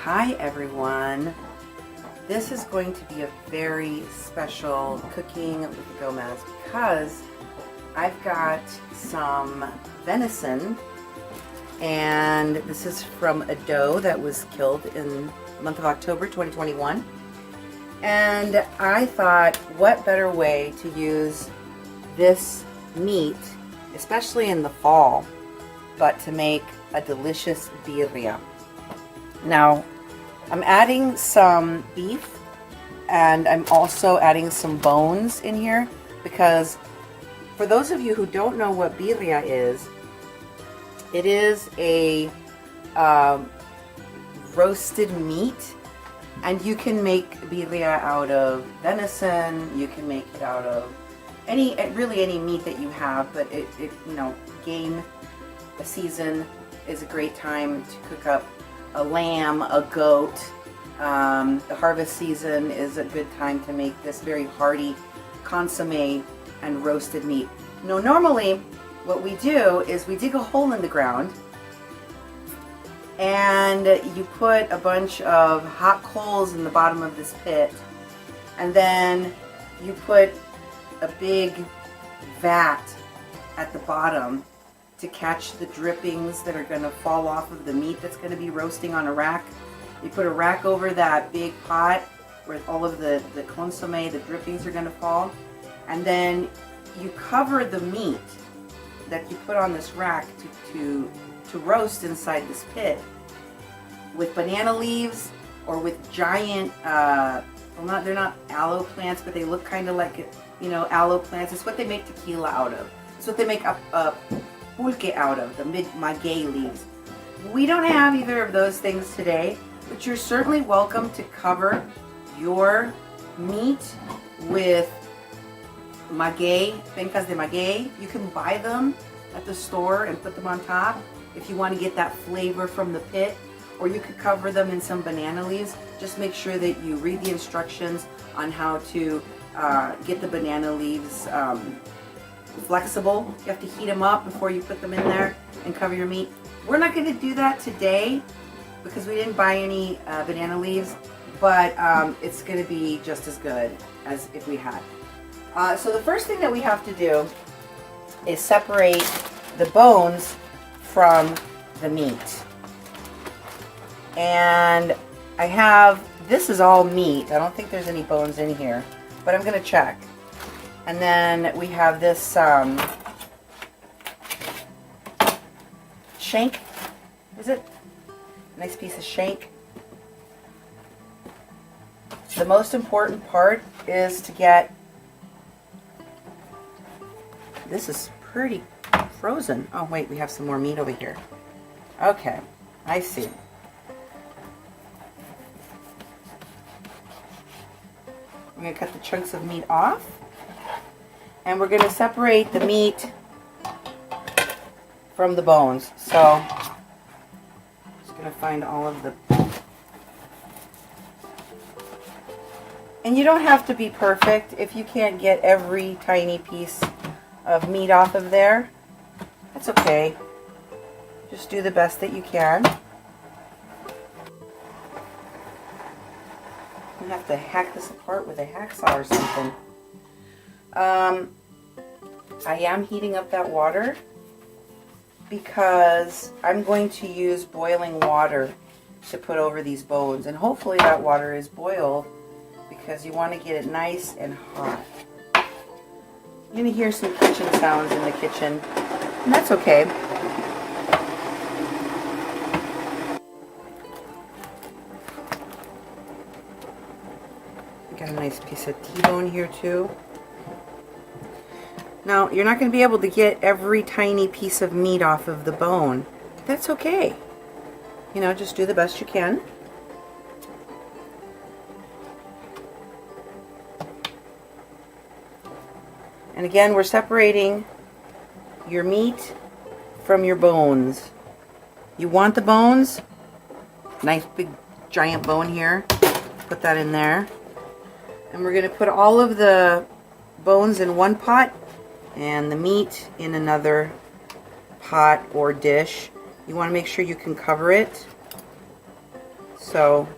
Hi everyone. This is going to be a very special cooking with Gomez because I've got some venison, and this is from a doe that was killed in the month of October 2021. And I thought, what better way to use this meat, especially in the fall, but to make a delicious birria. Now, I'm adding some beef, and I'm also adding some bones in here because for those of you who don't know what birria is, it is a roasted meat, and you can make birria out of venison. You can make it out of really any meat that you have, but it you know, game season is a great time to cook up a lamb, a goat. The harvest season is a good time to make this very hearty consomme and roasted meat. Now, normally what we do is we dig a hole in the ground and you put a bunch of hot coals in the bottom of this pit, and then you put a big vat at the bottom to catch the drippings that are going to fall off of the meat that's going to be roasting on a rack. You put a rack over that big pot where all of the consomme, the drippings are going to fall, and then you cover the meat that you put on this rack to roast inside this pit with banana leaves or with giant, well, they're not aloe plants, but they look kind of like, you know, aloe plants. It's what they make tequila out of. It's what they make a pulque out of, the maguey leaves. We don't have either of those things today, but you're certainly welcome to cover your meat with maguey, pencas de maguey. You can buy them at the store and put them on top if you want to get that flavor from the pit, or you could cover them in some banana leaves. Just make sure that you read the instructions on how to get the banana leaves flexible. You have to heat them up before you put them in there and cover your meat. We're not going to do that today because we didn't buy any banana leaves, but it's going to be just as good as if we had. So the first thing that we have to do is separate the bones from the meat. And I have, this is all meat. I don't think there's any bones in here, but I'm going to check. And then we have this shank, is it? Nice piece of shank. The most important part is to get, this is pretty frozen. Oh wait, we have some more meat over here. Okay, I see. I'm going to cut the chunks of meat off. And we're going to separate the meat from the bones. So, just going to find all of the... And you don't have to be perfect. If you can't get every tiny piece of meat off of there, that's okay. Just do the best that you can. You have to hack this apart with a hacksaw or something. I am heating up that water because I'm going to use boiling water to put over these bones, and hopefully that water is boiled because you want to get it nice and hot. You're going to hear some kitchen sounds in the kitchen, and that's okay. Got a nice piece of T-bone here too. Now, you're not going to be able to get every tiny piece of meat off of the bone. That's okay. You know, just do the best you can. And again, we're separating your meat from your bones. You want the bones? Nice big giant bone here. Put that in there. And we're going to put all of the bones in one pot and the meat in another pot or dish. You want to make sure you can cover it So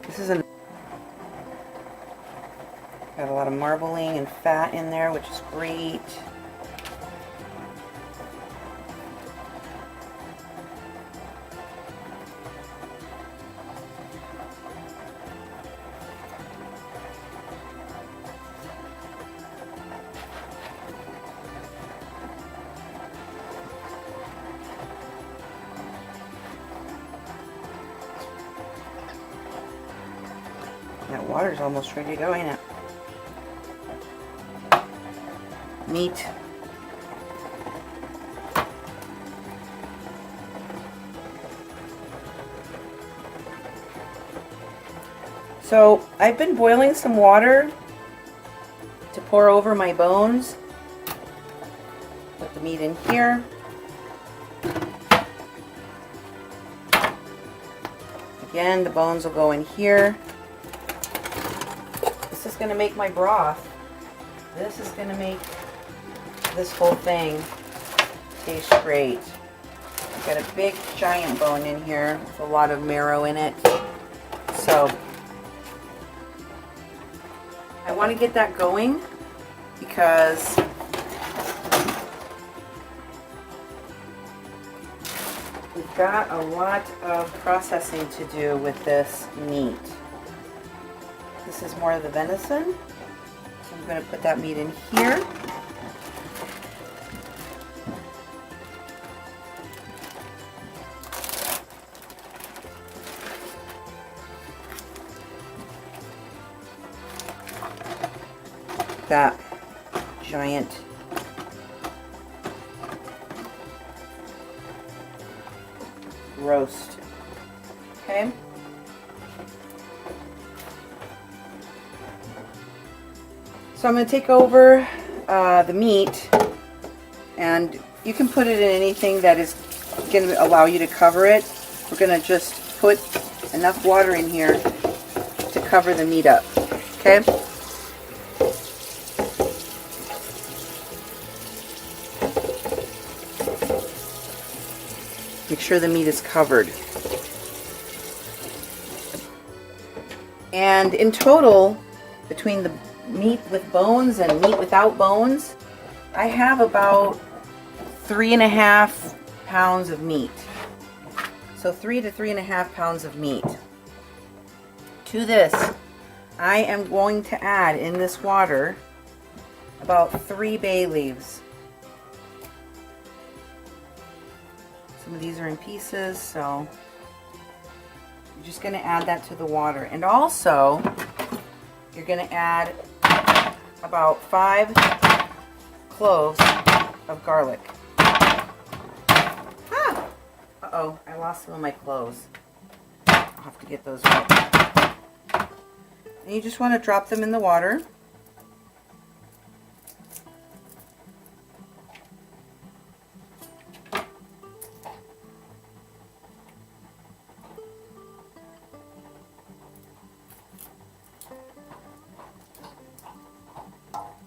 this is got a lot of marbling and fat in there, which is great. That water's almost ready to go, ain't it? Meat. So I've been boiling some water to pour over my bones. Put the meat in here. Again, the bones will go in here. This is going to make my broth. This is going to make this whole thing taste great. I've got a big giant bone in here with a lot of marrow in it. So I want to get that going because we've got a lot of processing to do with this meat. This is more of the venison. So I'm going to put that meat in here. That giant roast. Okay. So I'm going to take over the meat, and you can put it in anything that is going to allow you to cover it. We're going to just put enough water in here to cover the meat up. Okay. Make sure the meat is covered. And in total, between the meat with bones and meat without bones, I have about 3.5 pounds of meat. So 3 to 3.5 pounds of meat. To this, I am going to add in this water about 3 bay leaves. Some of these are in pieces, so you're just going to add that to the water. And also, you're going to add about 5 cloves of garlic. Ah! Uh-oh, I lost some of my cloves. I'll have to get those right. And you just want to drop them in the water.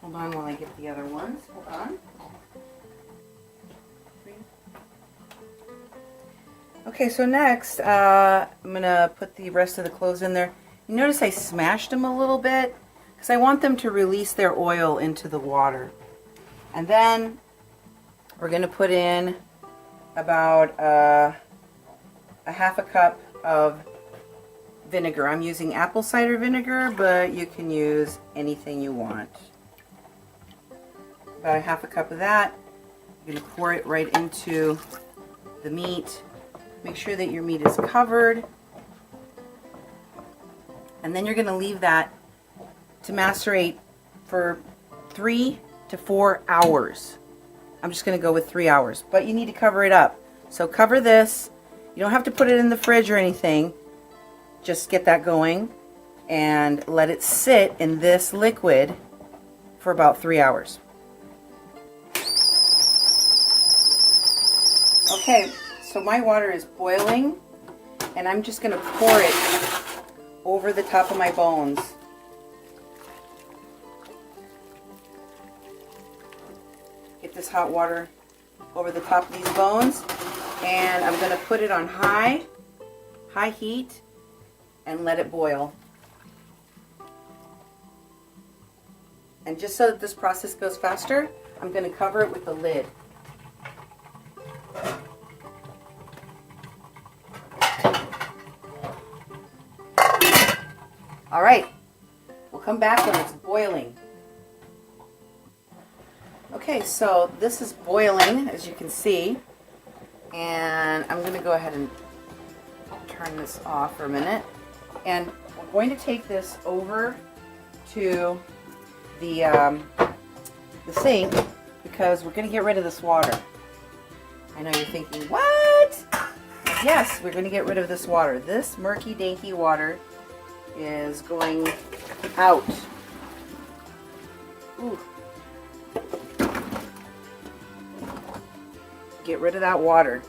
Hold on while I get the other ones. Hold on. Okay, so next I'm going to put the rest of the cloves in there. You notice I smashed them a little bit because I want them to release their oil into the water. And then we're going to put in about a half a cup of vinegar. I'm using apple cider vinegar, but you can use anything you want. About a half a cup of that. You're going to pour it right into the meat. Make sure that your meat is covered. And then you're going to leave that to macerate for 3 to 4 hours. I'm just going to go with 3 hours, but you need to cover it up. So cover this. You don't have to put it in the fridge or anything. Just get that going and let it sit in this liquid for about 3 hours. Okay, so my water is boiling, and I'm just going to pour it over the top of my bones. Get this hot water over the top of these bones, and I'm going to put it on high heat and let it boil. And just so that this process goes faster, I'm going to cover it with the lid. All right, we'll come back when it's boiling. Okay, so this is boiling, as you can see, and I'm going to go ahead and turn this off for a minute. And we're going to take this over to the sink because we're going to get rid of this water. I know you're thinking, what? Yes, we're going to get rid of this water. This murky, dinky water is going out. Ooh. Get rid of that water.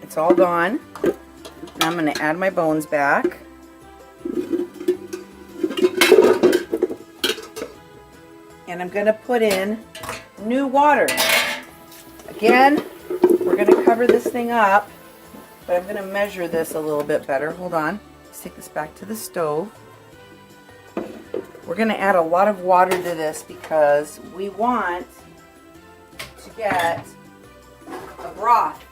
It's all gone. Now I'm going to add my bones back. And I'm going to put in new water. Again, we're going to cover this thing up, but I'm going to measure this a little bit better. Hold on. Let's take this back to the stove. We're going to add a lot of water to this because we want to get a broth.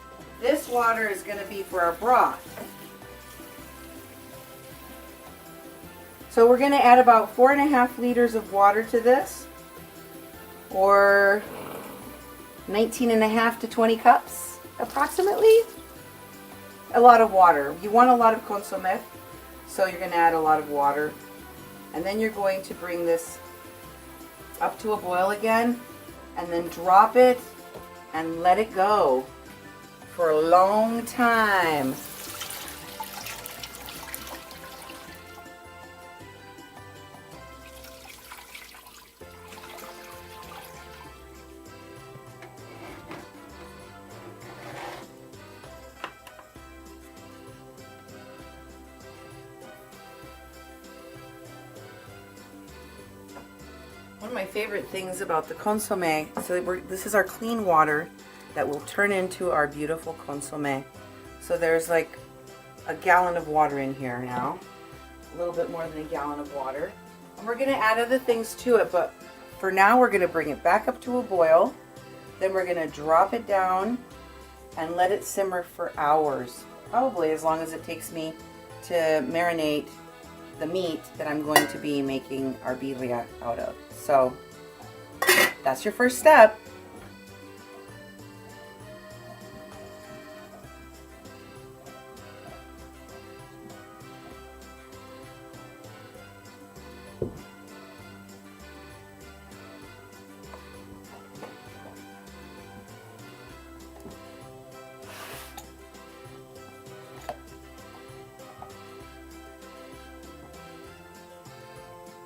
This water is going to be for our broth. So we're going to add about 4.5 liters of water to this, or 19.5 to 20 cups approximately. A lot of water. You want a lot of consomme, so you're going to add a lot of water. And then you're going to bring this up to a boil again, and then drop it and let it go for a long time. One of my favorite things about the consomme, this is our clean water that will turn into our beautiful consomme. So there's like a gallon of water in here now, a little bit more than a gallon of water. And we're going to add other things to it, but for now we're going to bring it back up to a boil. Then we're going to drop it down and let it simmer for hours, probably as long as it takes me to marinate the meat that I'm going to be making our birria out of. So that's your first step.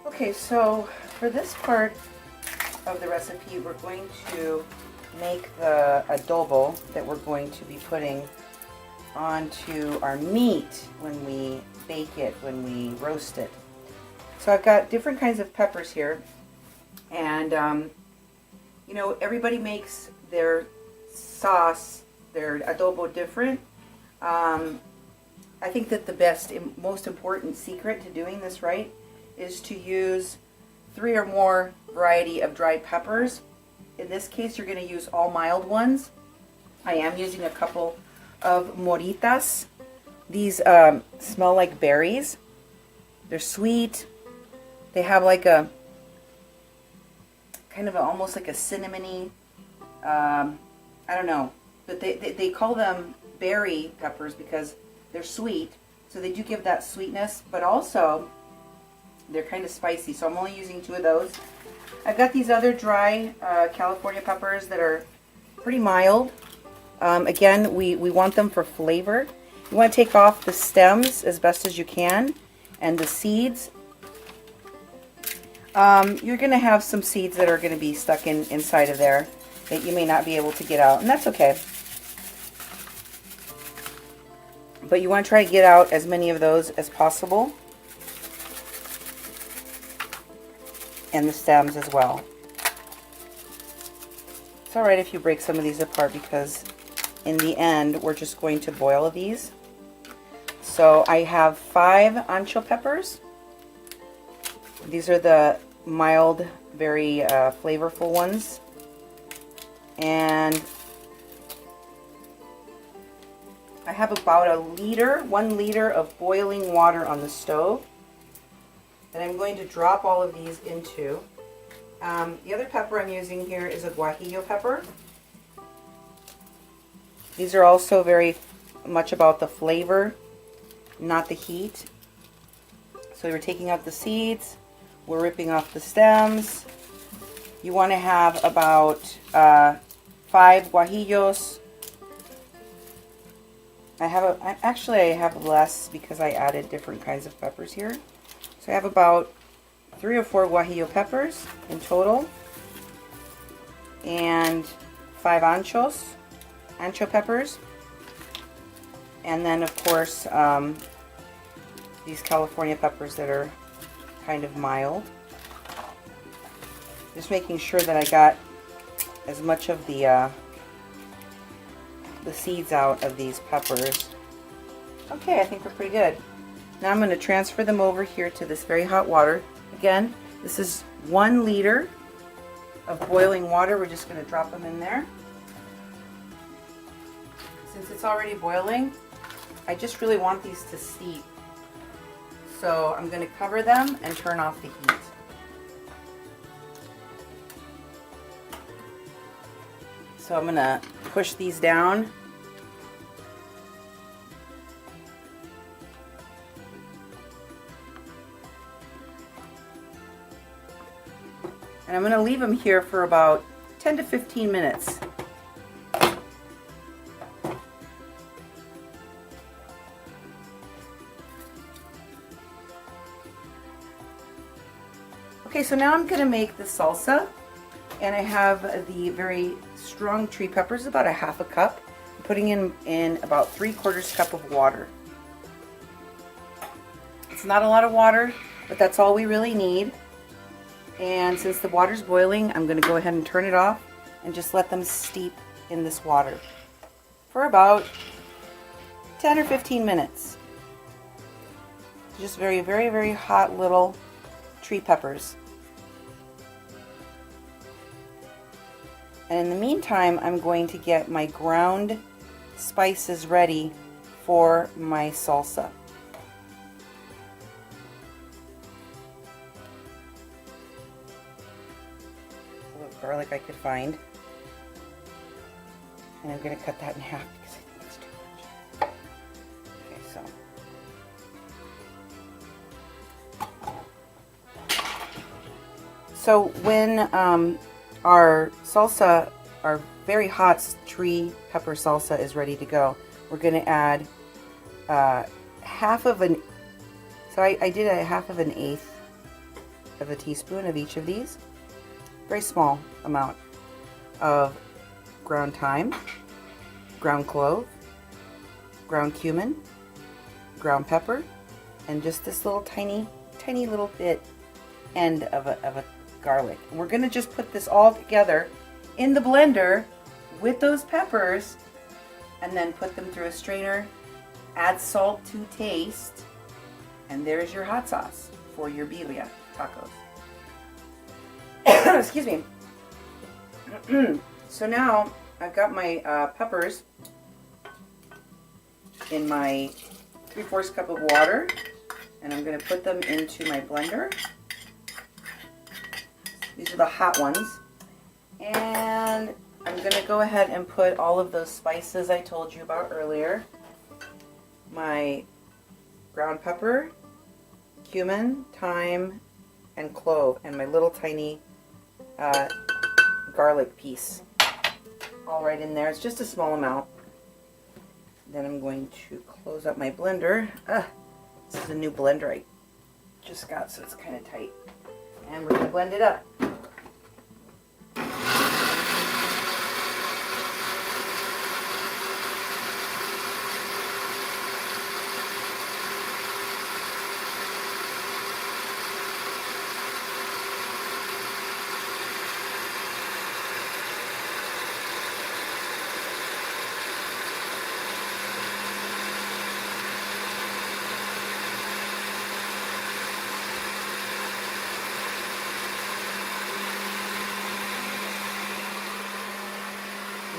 Okay, so for this part of the recipe, we're going to make the adobo that we're going to be putting onto our meat when we bake it, when we roast it. So I've got different kinds of peppers here, and you know, everybody makes their sauce, their adobo different. I think that the best and most important secret to doing this right is to use 3 or more variety of dried peppers. In this case, you're going to use all mild ones. I am using a couple of moritas. These smell like berries. They're sweet. They have like a kind of almost like a cinnamony, I don't know, but they call them berry peppers because they're sweet. So they do give that sweetness, but also they're kind of spicy, so I'm only using 2 of those. I've got these other dry California peppers that are pretty mild. Again, we want them for flavor. You want to take off the stems as best as you can, and the seeds. You're going to have some seeds that are going to be stuck inside of there that you may not be able to get out, and that's okay. But you want to try to get out as many of those as possible. And the stems as well. It's alright if you break some of these apart because in the end we're just going to boil these. So I have 5 ancho peppers. These are the mild, very flavorful ones. And I have about 1 liter of boiling water on the stove that I'm going to drop all of these into. The other pepper I'm using here is a guajillo pepper. These are also very much about the flavor, not the heat. So we're taking out the seeds, we're ripping off the stems. You want to have about 5 guajillos. I have less because I added different kinds of peppers here. So I have about 3 or 4 guajillo peppers in total, and 5 ancho peppers, and then of course these California peppers that are kind of mild. Just making sure that I got as much of the seeds out of these peppers. Okay, I think we're pretty good. Now I'm going to transfer them over here to this very hot water. Again, this is 1 liter of boiling water. We're just going to drop them in there. Since it's already boiling, I just really want these to steep. So I'm going to cover them and turn off the heat. So I'm going to push these down. And I'm going to leave them here for about 10 to 15 minutes. Okay, so now I'm going to make the salsa, and I have the very strong tree peppers, about 1/2 cup. I'm putting in about 3/4 cup of water. It's not a lot of water, but that's all we really need. And since the water's boiling, I'm going to go ahead and turn it off and just let them steep in this water for about 10 or 15 minutes. Just very, very, very hot little tree peppers. And in the meantime, I'm going to get my ground spices ready for my salsa. Garlic I could find, and I'm going to cut that in half because I think it's too much. Okay, so when our salsa, our very hot tree pepper salsa is ready to go, we're going to add 1/2 of an, so I did 1/2 of an 1/8 of a teaspoon of each of these. Very small amount of ground thyme, ground clove, ground cumin, ground pepper, and just this little tiny little bit end of a garlic. And we're going to just put this all together in the blender with those peppers, and then put them through a strainer, add salt to taste, and there's your hot sauce for your birria tacos. Excuse me. So now I've got my peppers in my 3/4 cup of water, and I'm going to put them into my blender. These are the hot ones. And I'm going to go ahead and put all of those spices I told you about earlier. My ground pepper, cumin, thyme, and clove, and my little tiny garlic piece, all right in there. It's just a small amount. Then I'm going to close up my blender. This is a new blender I just got, so it's kind of tight. And we're going to blend it up.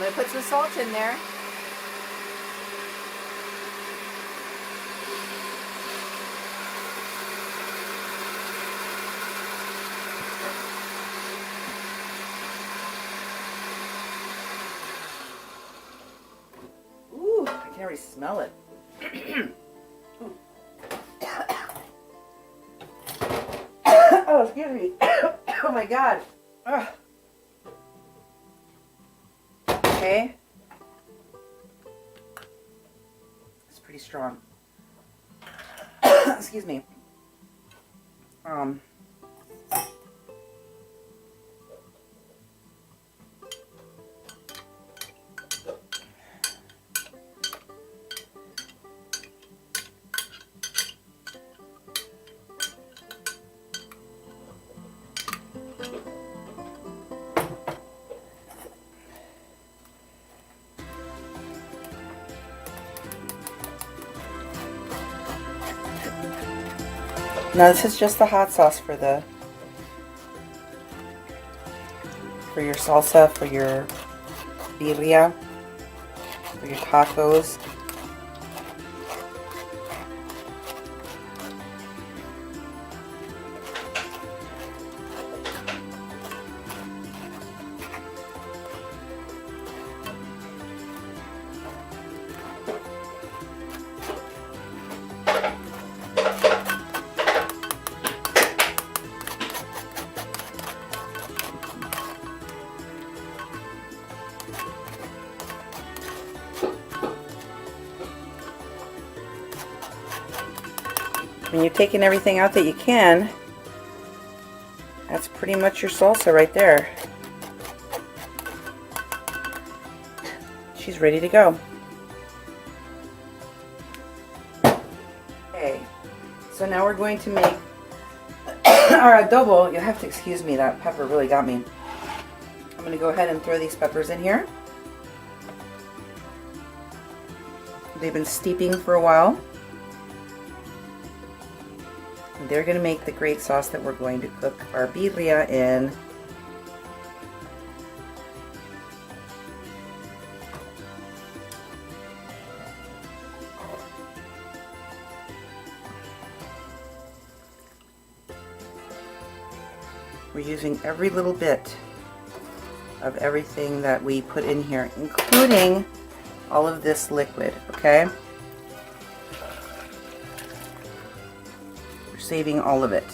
going to put some salt in there. Ooh, I can already smell it. Oh, excuse me. Oh my God. Ugh. Okay. It's pretty strong. Excuse me. Now this is just the hot sauce for your salsa, for your birria, for your tacos. When you're taking everything out that you can, that's pretty much your salsa right there. She's ready to go. Okay, so now we're going to make our adobo. You'll have to excuse me, that pepper really got me. I'm going to go ahead and throw these peppers in here. They've been steeping for a while. They're going to make the great sauce that we're going to cook our birria in. We're using every little bit of everything that we put in here, including all of this liquid, okay? Saving all of it.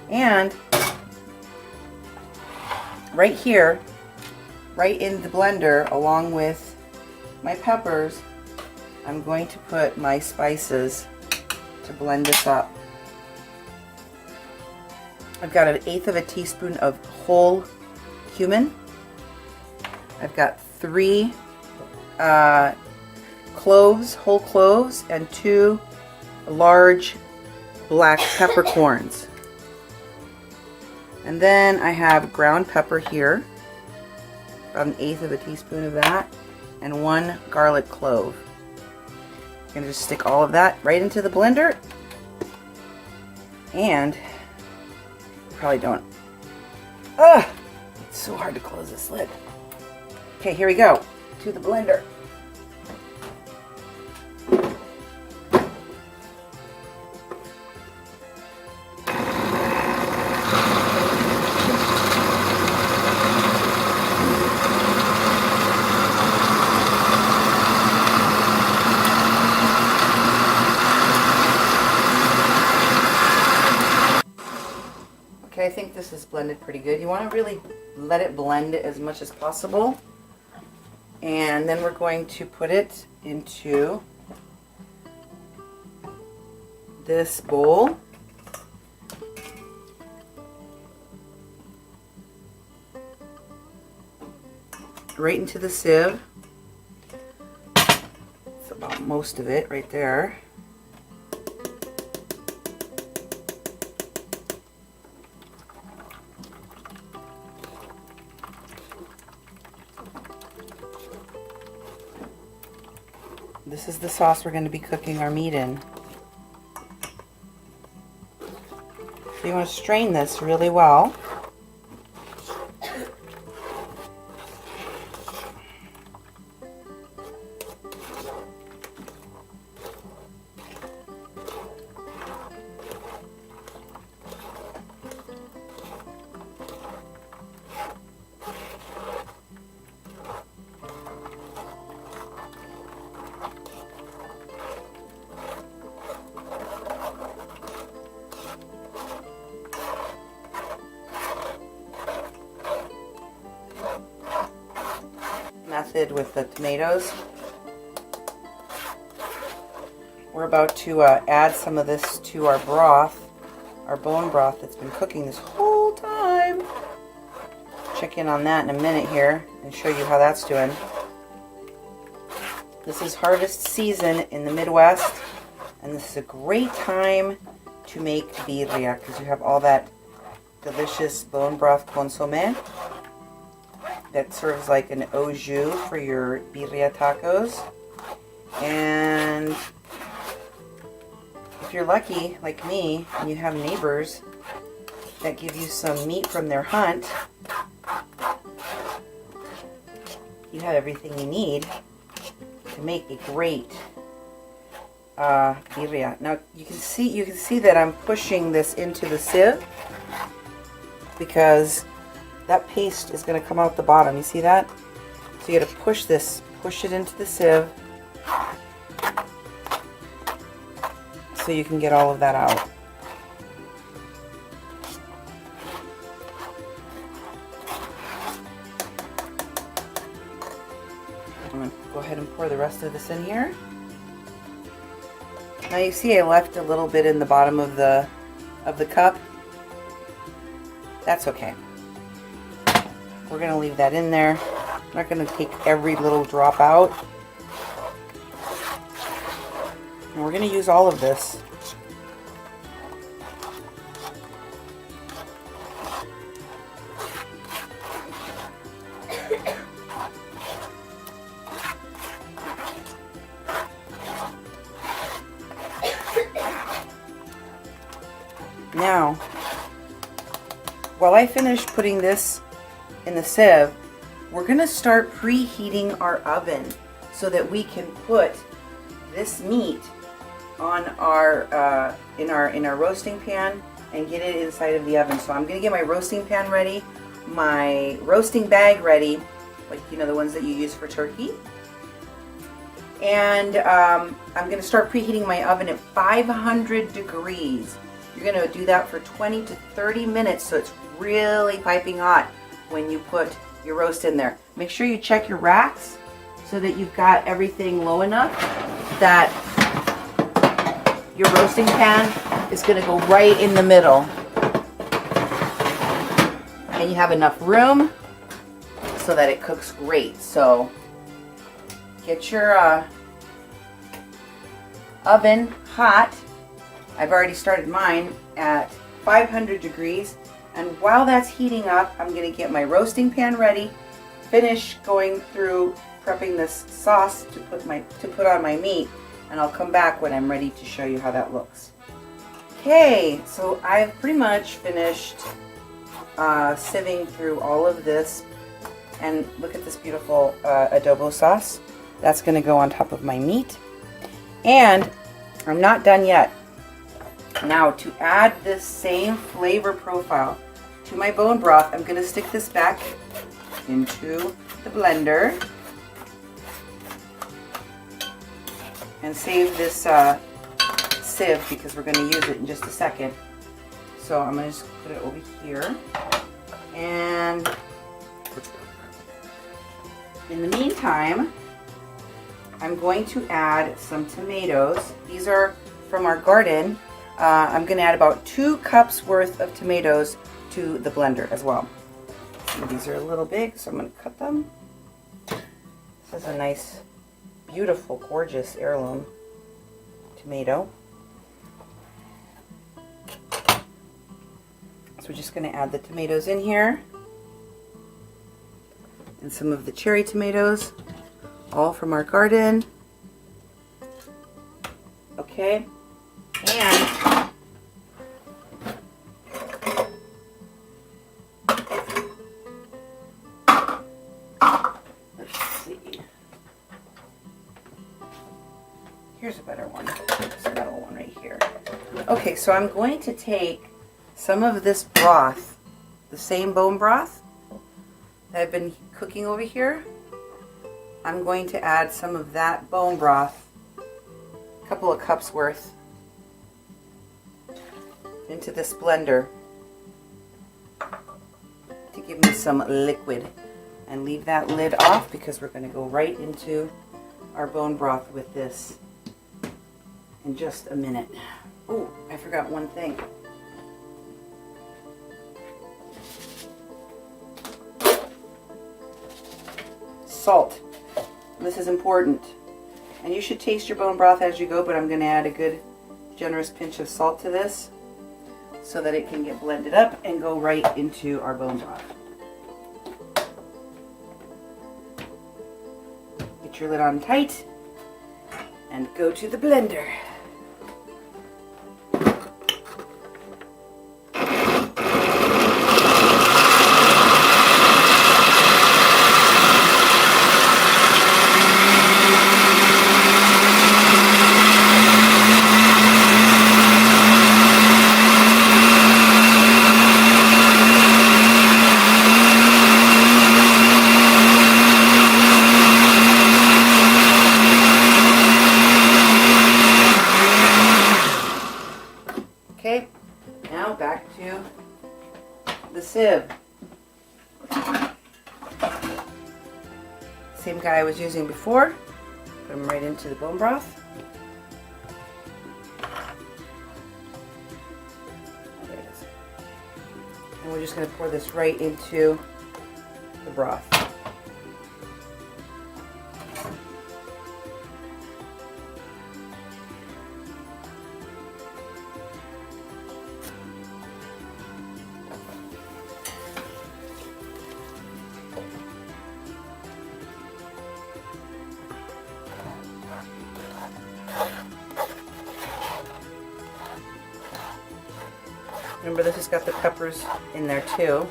And right here, right in the blender, along with my peppers, I'm going to put my spices to blend this up. I've got 1/8 of a teaspoon of whole cumin. I've got 3 cloves, whole cloves, and 2 large black peppercorns. And then I have ground pepper here, about 1/8 of a teaspoon of that, and 1 garlic clove. I'm going to just stick all of that right into the blender. And probably don't. Ugh! It's so hard to close this lid. Okay, here we go. To the blender. Okay, I think this is blended pretty good. You want to really let it blend as much as possible. And then we're going to put it into this bowl. Right into the sieve. That's about most of it right there. This is the sauce we're going to be cooking our meat in. So you want to strain this really well. Method with the tomatoes. We're about to add some of this to our broth, our bone broth that's been cooking this whole time. Check in on that in a minute here and show you how that's doing. This is harvest season in the Midwest, and this is a great time to make birria because you have all that delicious bone broth consomme that serves like an au jus for your birria tacos. And if you're lucky, like me, and you have neighbors that give you some meat from their hunt, you have everything you need to make a great birria. Now you can see that I'm pushing this into the sieve because that paste is going to come out the bottom. You see that? So you got to push it into the sieve so you can get all of that out. I'm going to go ahead and pour the rest of this in here. Now you see I left a little bit in the bottom of the cup. That's okay. We're going to leave that in there. I'm not going to take every little drop out. And we're going to use all of this. Now, while I finish putting this in the sieve, we're going to start preheating our oven so that we can put this meat on our in our roasting pan and get it inside of the oven. So I'm going to get my roasting pan ready, my roasting bag ready, like you know the ones that you use for turkey, and I'm going to start preheating my oven at 500 degrees. You're going to do that for 20 to 30 minutes so it's really piping hot when you put your roast in there. Make sure you check your racks so that you've got everything low enough that your roasting pan is going to go right in the middle. And you have enough room so that it cooks great. So get your oven hot. I've already started mine at 500 degrees. And while that's heating up, I'm going to get my roasting pan ready, finish going through prepping this sauce to put on my meat, and I'll come back when I'm ready to show you how that looks. Okay, so I've pretty much finished sieving through all of this, and look at this beautiful adobo sauce. That's going to go on top of my meat, and I'm not done yet. Now, to add this same flavor profile to my bone broth, I'm going to stick this back into the blender and save this sieve because we're going to use it in just a second. So I'm going to just put it over here, and in the meantime, I'm going to add some tomatoes. These are from our garden. I'm going to add about 2 cups worth of tomatoes to the blender as well. Some of these are a little big, so I'm going to cut them. This is a nice, beautiful, gorgeous heirloom tomato. So we're just going to add the tomatoes in here, and some of the cherry tomatoes, all from our garden. Okay, and let's see. here's a better one. This metal one right here. Okay, so I'm going to take some of this broth, the same bone broth that I've been cooking over here. I'm going to add some of that bone broth, a couple of cups worth, into this blender to give me some liquid, and leave that lid off because we're going to go right into our bone broth with this in just a minute. Oh, I forgot one thing. Salt. This is important. And you should taste your bone broth as you go, but I'm going to add a good generous pinch of salt to this so that it can get blended up and go right into our bone broth. Get your lid on tight and go to the blender. Okay, now back to the sieve. Same guy I was using before. Put them right into the bone broth. There it is. And we're just going to pour this right into the broth. Remember, this has got the peppers in there too.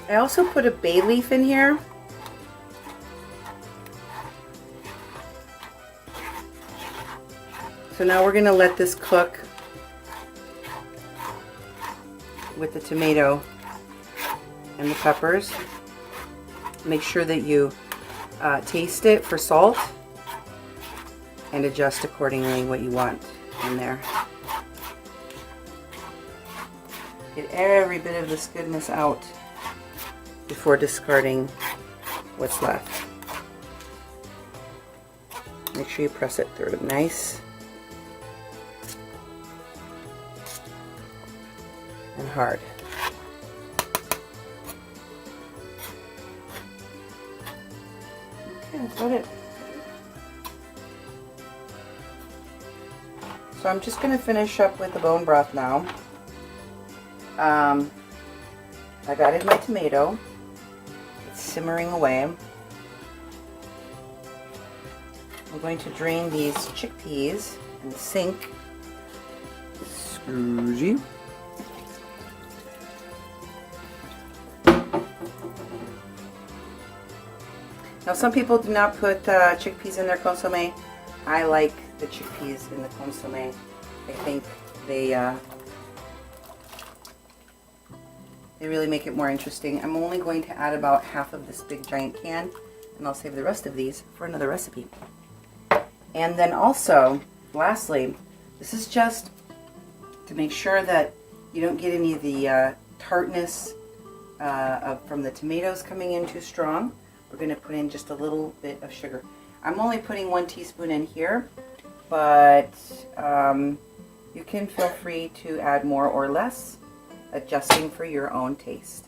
I also put a bay leaf in here. So now we're going to let this cook with the tomato and the peppers. Make sure that you taste it for salt and adjust accordingly what you want in there. Get every bit of this goodness out before discarding what's left. Make sure you press it through nice and hard. Okay, that's about it. So I'm just going to finish up with the bone broth now. I've added my tomato. It's simmering away. I'm going to drain these chickpeas in the sink. Scroogy. Now, some people do not put chickpeas in their consomme. I like the chickpeas in the consomme. I think they really make it more interesting. I'm only going to add about half of this big giant can, and I'll save the rest of these for another recipe. And then also, lastly, this is just to make sure that you don't get any of the tartness from the tomatoes coming in too strong, we're going to put in just a little bit of sugar. I'm only putting 1 teaspoon in here, but you can feel free to add more or less, adjusting for your own taste.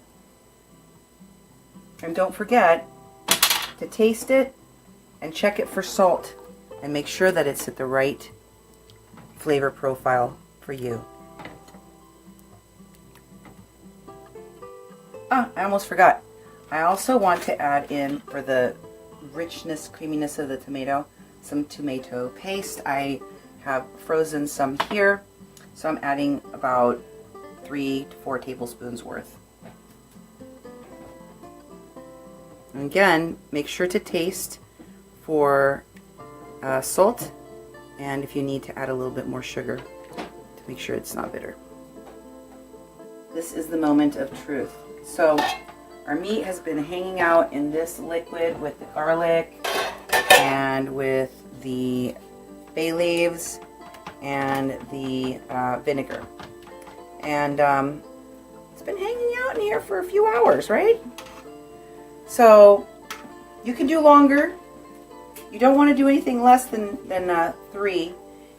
And don't forget to taste it and check it for salt and make sure that it's at the right flavor profile for you. Ah, I almost forgot. I also want to add in, for the richness, creaminess of the tomato, some tomato paste. I have frozen some here, so I'm adding about 3 to 4 tablespoons worth. And again, make sure to taste for salt, and if you need to add a little bit more sugar to make sure it's not bitter. This is the moment of truth. So our meat has been hanging out in this liquid with the garlic and with the bay leaves and the vinegar. And it's been hanging out in here for a few hours, right? So you can do longer. You don't want to do anything less than 3.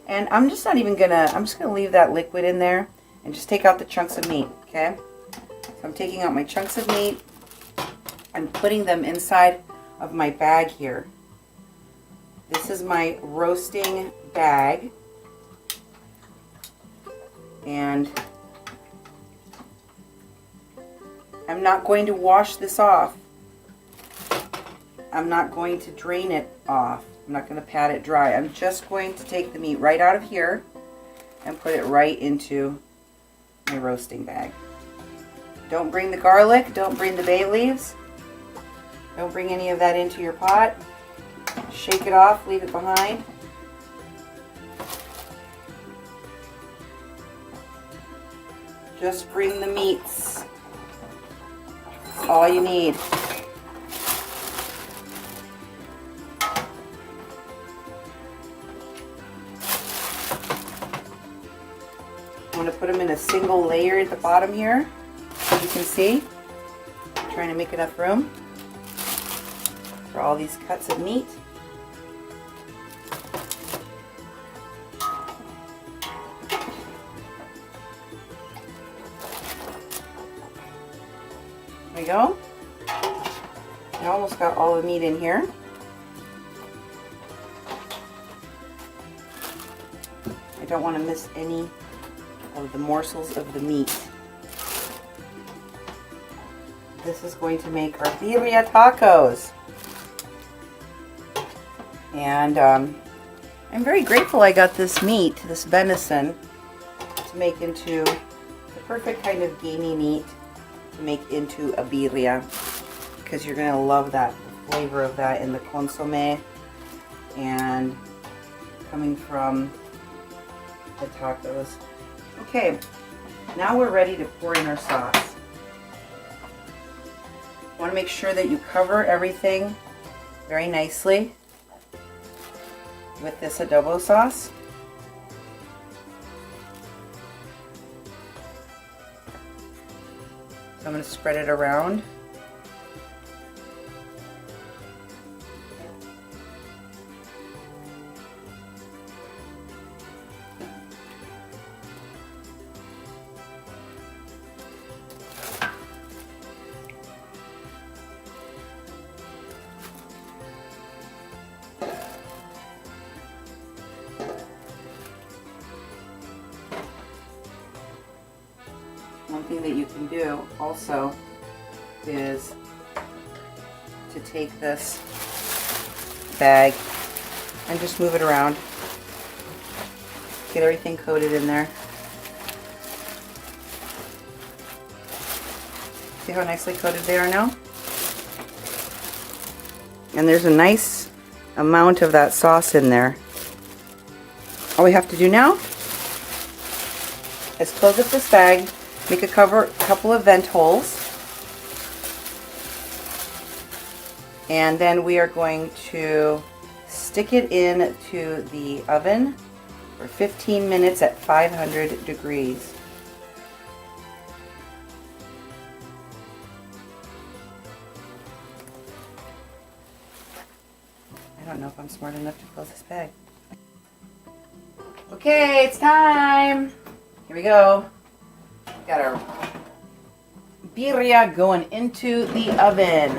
And I'm just gonna leave that liquid in there and just take out the chunks of meat, okay? So I'm taking out my chunks of meat. I'm putting them inside of my bag here. This is my roasting bag. And I'm not going to wash this off. I'm not going to drain it off. I'm not going to pat it dry. I'm just going to take the meat right out of here and put it right into my roasting bag. Don't bring the garlic, don't bring the bay leaves, don't bring any of that into your pot. Shake it off, leave it behind. Just bring the meats. That's all you need. I'm going to put them in a single layer at the bottom here, so you can see. I'm trying to make enough room for all these cuts of meat. There we go. I almost got all the meat in here. I don't want to miss any of the morsels of the meat. This is going to make our birria tacos. And I'm very grateful I got this meat, this venison, to make into the perfect kind of gamey meat to make into a birria, because you're going to love that, the flavor of that in the consomme and coming from the tacos. Okay, now we're ready to pour in our sauce. You want to make sure that you cover everything very nicely with this adobo sauce. So I'm going to spread it around. One thing that you can do also is to take this bag and just move it around. Get everything coated in there. See how nicely coated they are now? And there's a nice amount of that sauce in there. All we have to do now is close up this bag, make a couple of vent holes, and then we are going to stick it into the oven for 15 minutes at 500 degrees. don't know if I'm smart enough to close this bag. Okay, it's time. Here we go. Got our birria going into the oven.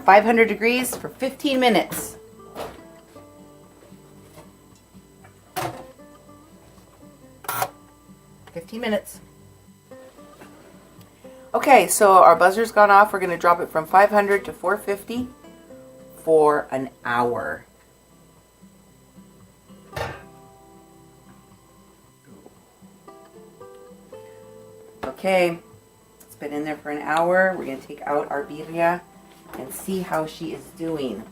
500 degrees for 15 minutes. Okay, so our buzzer's gone off. We're going to drop it from 500 to 450 for an hour. Okay, it's been in there for an hour. We're going to take out our birria and see how she is doing.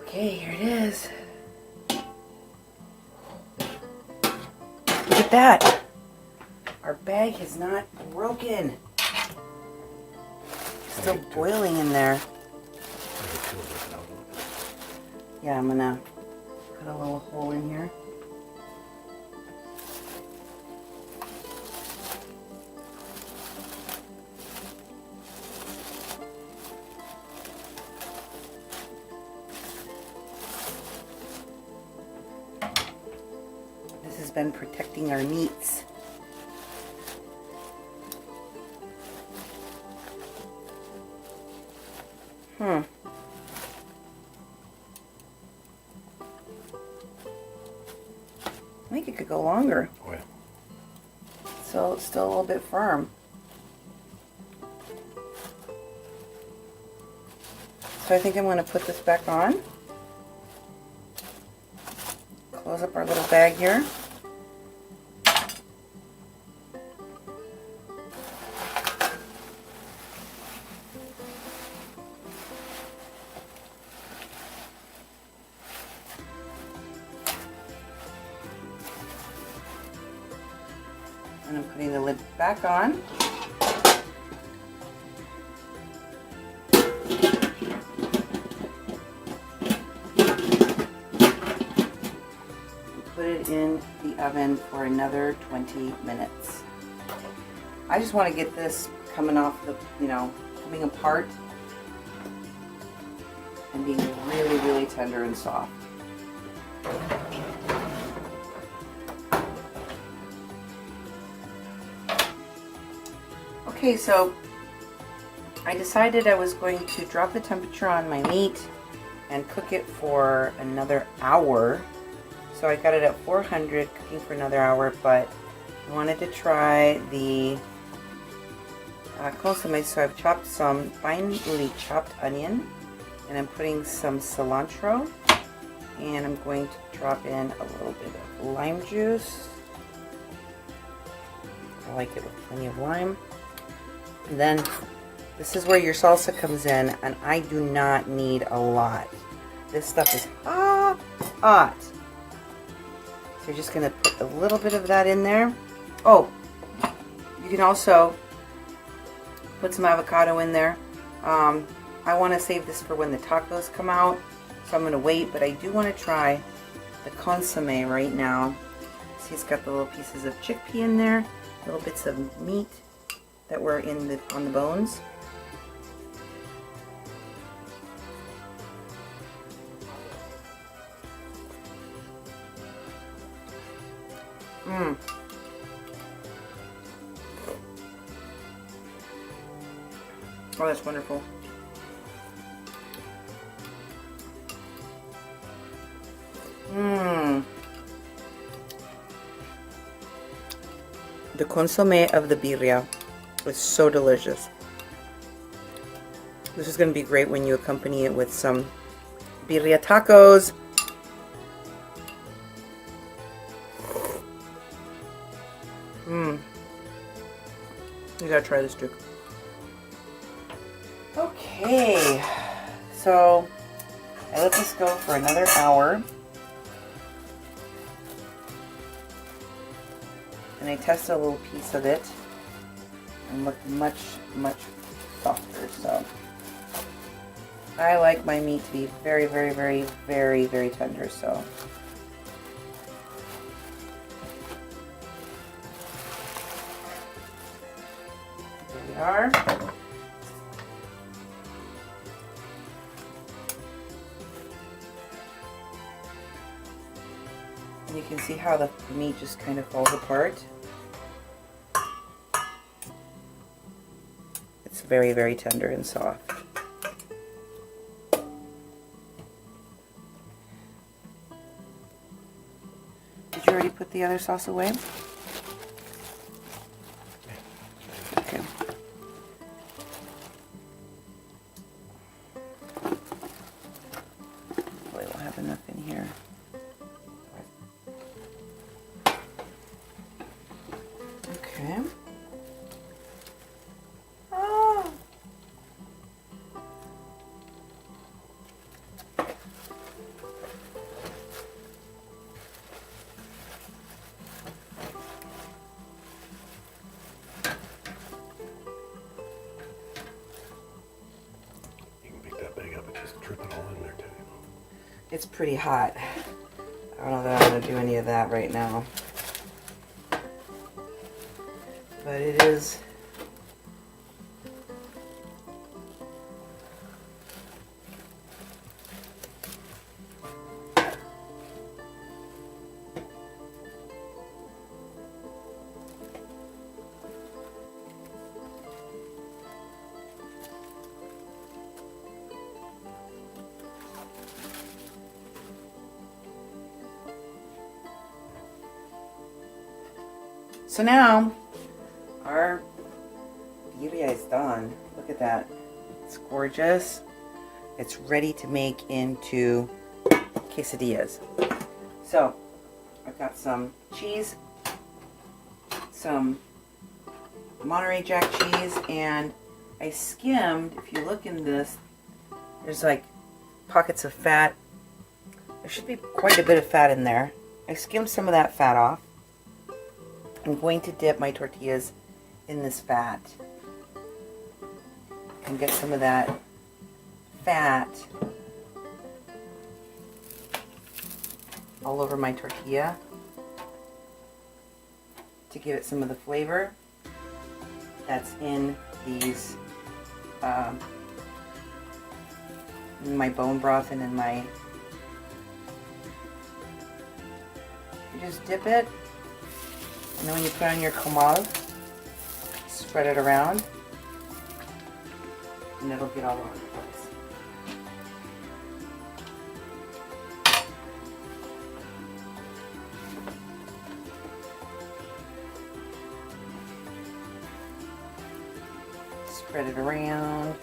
Okay, here it is. Look at that. Our bag is not broken. Still boiling in there. Yeah, I'm gonna put a little hole in here. This has been protecting our meats. I think it could go longer. Oh, yeah. So it's still a little bit firm. So I think I'm going to put this back on. Close up our little bag here. And I'm putting the lid back on. Put it in the oven for another 20 minutes. I just want to get this coming off the, coming apart and being really, really tender and soft. Okay, so I decided I was going to drop the temperature on my meat and cook it for another hour. So I got it at 400, cooking for another hour, but I wanted to try the consomme, so I've chopped some finely chopped onion, and I'm putting some cilantro, and I'm going to drop in a little bit of lime juice. I like it with plenty of lime. And then this is where your salsa comes in, and I do not need a lot. This stuff is hot. So you're just going to put a little bit of that in there. Oh, you can also put some avocado in there. I want to save this for when the tacos come out, so I'm going to wait, but I do want to try the consomme right now. See, it's got the little pieces of chickpea in there, little bits of meat that were on the bones. Oh, that's wonderful. The consomme of the birria is so delicious. This is going to be great when you accompany it with some birria tacos. You gotta try this too. Okay, so I let this go for another hour. And I tested a little piece of it and looked much, much softer. So I like my meat to be very, very, very, very, very tender. So Here we are. And you can see how the meat just kind of falls apart. It's very, very tender and soft. Did you already put the other sauce away? Okay. Probably won't have enough in here. Okay. Oh. You can pick that bag up and just drip it all in there too. It's pretty hot. I don't know that I'm going to do any of that right now. But it is so now our birria is done. Look at that. It's gorgeous. It's ready to make into quesadillas. So I've got some cheese, some Monterey Jack cheese, and I skimmed, if you look in this, there's like pockets of fat. There should be quite a bit of fat in there. I skimmed some of that fat off. I'm going to dip my tortillas in this fat and get some of that fat all over my tortilla to give it some of the flavor that's in these in my bone broth and in my, you just dip it, and then when you put on your comal, spread it around, and it'll get all over the place. Spread it around.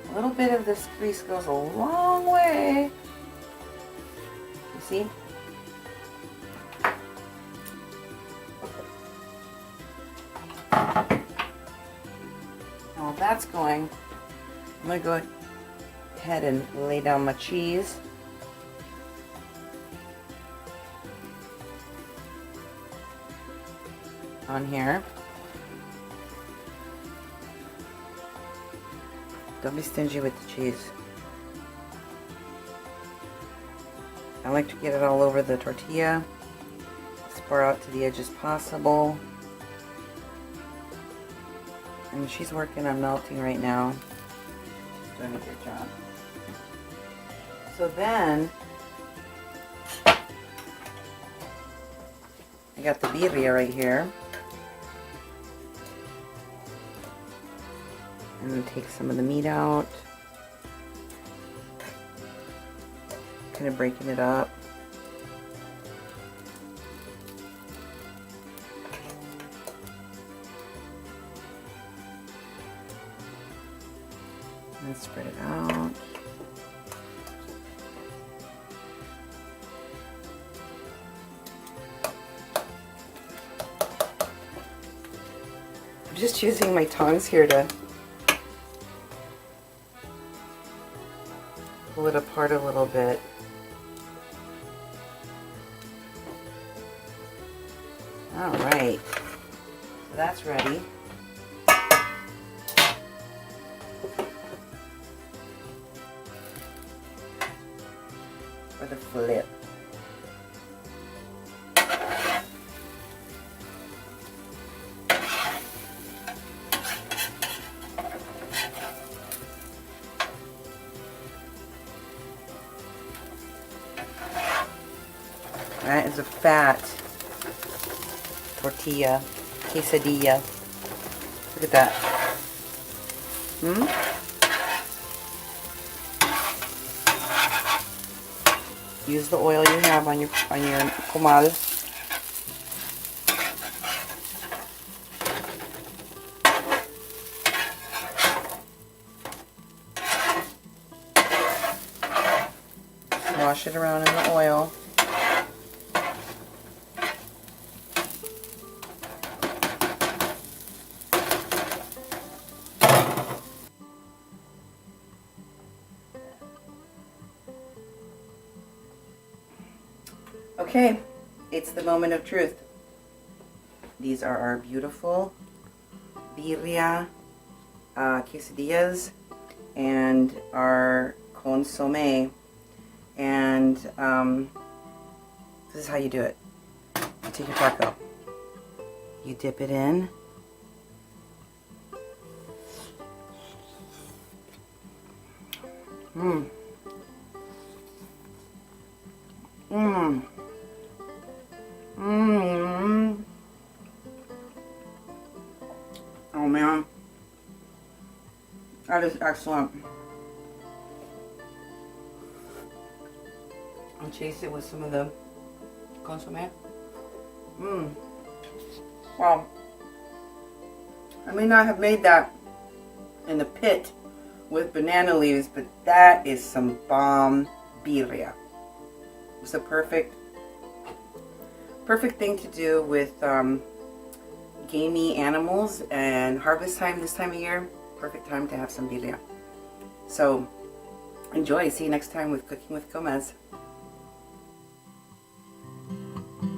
A little bit of this grease goes a long way. You see? While that's going, I'm going to go ahead and lay down my cheese. On here. Don't be stingy with the cheese. I like to get it all over the tortilla, as far out to the edge as possible. And she's working on melting right now. She's doing a good job. So then, I got the birria right here. And then take some of the meat out. Kind of breaking it up. And then spread it out. I'm just using my tongs here to pull it apart a little bit. Alright, so that's ready. for the flip. That is a fat tortilla, quesadilla. Look at that. Use the oil you have on your comal. Wash it around in the oil. Okay, it's the moment of truth. These are our beautiful birria quesadillas and our consomme. And this is how you do it. You take your taco, you dip it in, Oh man, that is excellent. I'll chase it with some of the consomme. Wow. I may not have made that in the pit with banana leaves, but that is some bomb birria. It's a perfect thing to do with gamey animals, and harvest time this time of year, perfect time to have some birria. So enjoy. See you next time with Cooking with Gomez.